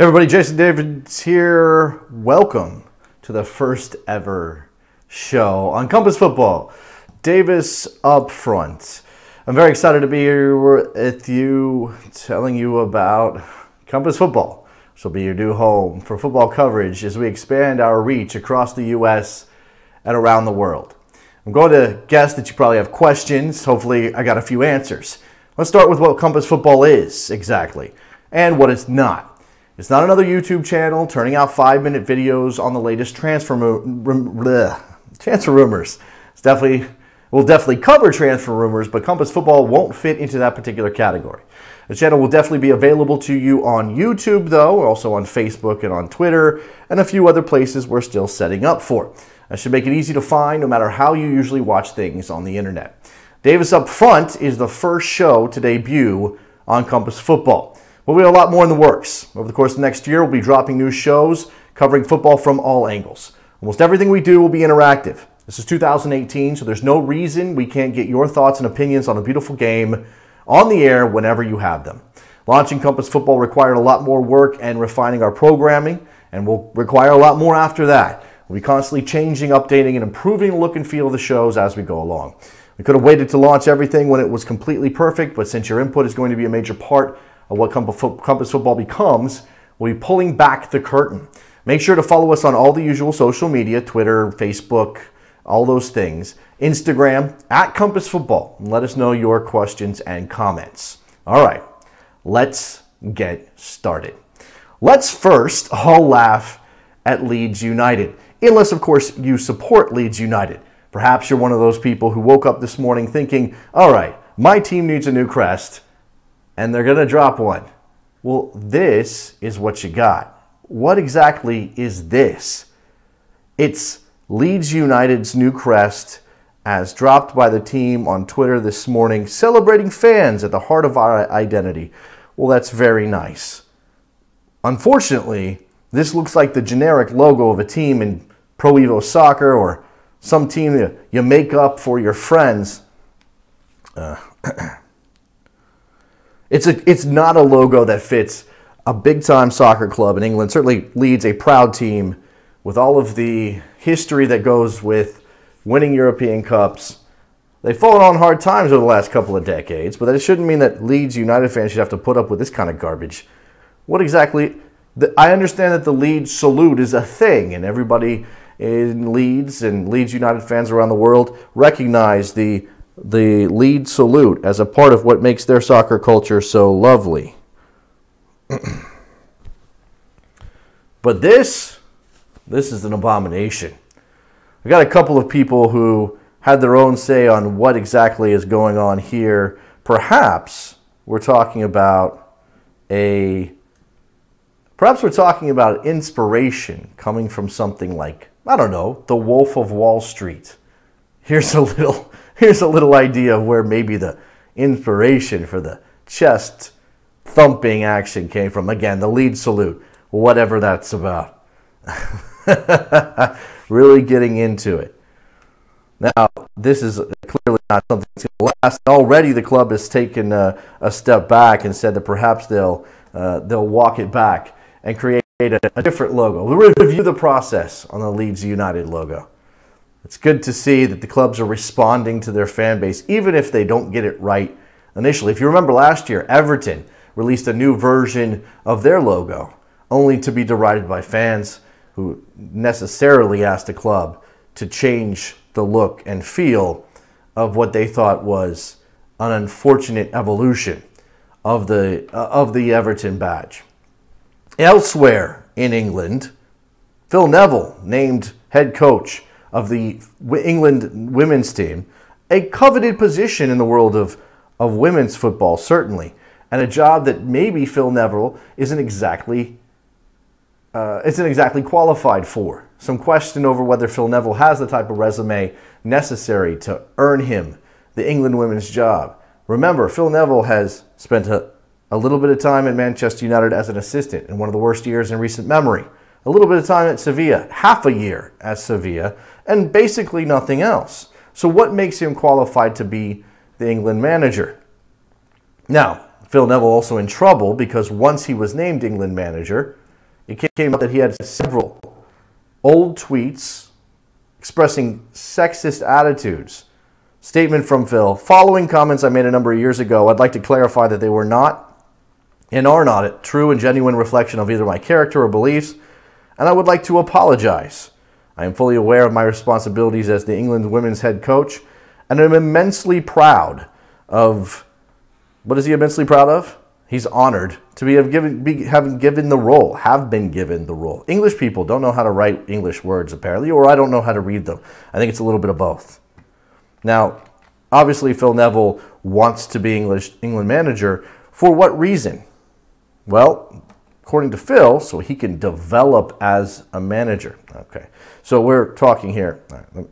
Hey everybody, Jason Davids here. Welcome to the first ever show on Compass Football. Davis up front. I'm very excited to be here with you, telling you about Compass Football. This will be your new home for football coverage as we expand our reach across the U.S. and around the world. I'm going to guess that you probably have questions. Hopefully I got a few answers. Let's start with what Compass Football is exactly and what it's not. It's not another YouTube channel turning out 5-minute videos on the latest transfer rumors. We'll definitely cover transfer rumors, but Compass Football won't fit into that particular category. The channel will definitely be available to you on YouTube, though, also on Facebook and on Twitter, and a few other places we're still setting up for. That should make it easy to find no matter how you usually watch things on the internet. Davis Up Front is the first show to debut on Compass Football. But we have a lot more in the works. Over the course of the next year, we'll be dropping new shows covering football from all angles. Almost everything we do will be interactive. This is 2018, so there's no reason we can't get your thoughts and opinions on a beautiful game on the air whenever you have them. Launching Compass Football required a lot more work and refining our programming, and will require a lot more after that. We'll be constantly changing, updating, and improving the look and feel of the shows as we go along. We could have waited to launch everything when it was completely perfect, but since your input is going to be a major part of what Compass Football becomes, we'll be pulling back the curtain. Make sure to follow us on all the usual social media, Twitter, Facebook, all those things. Instagram, @Compass Football. And let us know your questions and comments. All right, let's get started. Let's first all laugh at Leeds United. Unless, of course, you support Leeds United. Perhaps you're one of those people who woke up this morning thinking, all right, my team needs a new crest, and they're going to drop one. Well, this is what you got. What exactly is this? It's Leeds United's new crest as dropped by the team on Twitter this morning, celebrating fans at the heart of our identity. Well, that's very nice. Unfortunately, this looks like the generic logo of a team in Pro Evo Soccer or some team that you make up for your friends. It's not a logo that fits a big-time soccer club in England. Certainly Leeds, a proud team with all of the history that goes with winning European Cups. They've fallen on hard times over the last couple of decades, but that shouldn't mean that Leeds United fans should have to put up with this kind of garbage. What exactly? I understand that the Leeds salute is a thing, and everybody in Leeds and Leeds United fans around the world recognize the Leeds salute as a part of what makes their soccer culture so lovely. But this is an abomination. I got a couple of people who had their own say on what exactly is going on here. Perhaps we're talking about inspiration coming from something like, I don't know, The Wolf of Wall Street. Here's a little idea of where maybe the inspiration for the chest thumping action came from. Again, the Leeds salute, whatever that's about. Really getting into it. Now, this is clearly not something that's going to last. Already the club has taken a step back and said that perhaps they'll walk it back and create a different logo. We'll review the process on the Leeds United logo. It's good to see that the clubs are responding to their fan base, even if they don't get it right initially. If you remember last year, Everton released a new version of their logo, only to be derided by fans who necessarily asked the club to change the look and feel of what they thought was an unfortunate evolution of the Everton badge. Elsewhere in England, Phil Neville named head coach of the England women's team, a coveted position in the world of women's football, certainly, and a job that maybe Phil Neville isn't exactly qualified for. Some question over whether Phil Neville has the type of resume necessary to earn him the England women's job. Remember, Phil Neville has spent a little bit of time at Manchester United as an assistant in one of the worst years in recent memory. A little bit of time at Sevilla, half a year at Sevilla, and basically nothing else. So what makes him qualified to be the England manager? Now, Phil Neville also in trouble because once he was named England manager, it came out that he had several old tweets expressing sexist attitudes. Statement from Phil: following comments I made a number of years ago, I'd like to clarify that they were not and are not a true and genuine reflection of either my character or beliefs, and I would like to apologize. I am fully aware of my responsibilities as the England women's head coach, and I'm immensely proud of... What is he immensely proud of? He's honored to have been given the role. English people don't know how to write English words, apparently, or I don't know how to read them. I think it's a little bit of both. Now, obviously, Phil Neville wants to be England manager. For what reason? Well, according to Phil, so he can develop as a manager. Okay, so we're talking here. All right,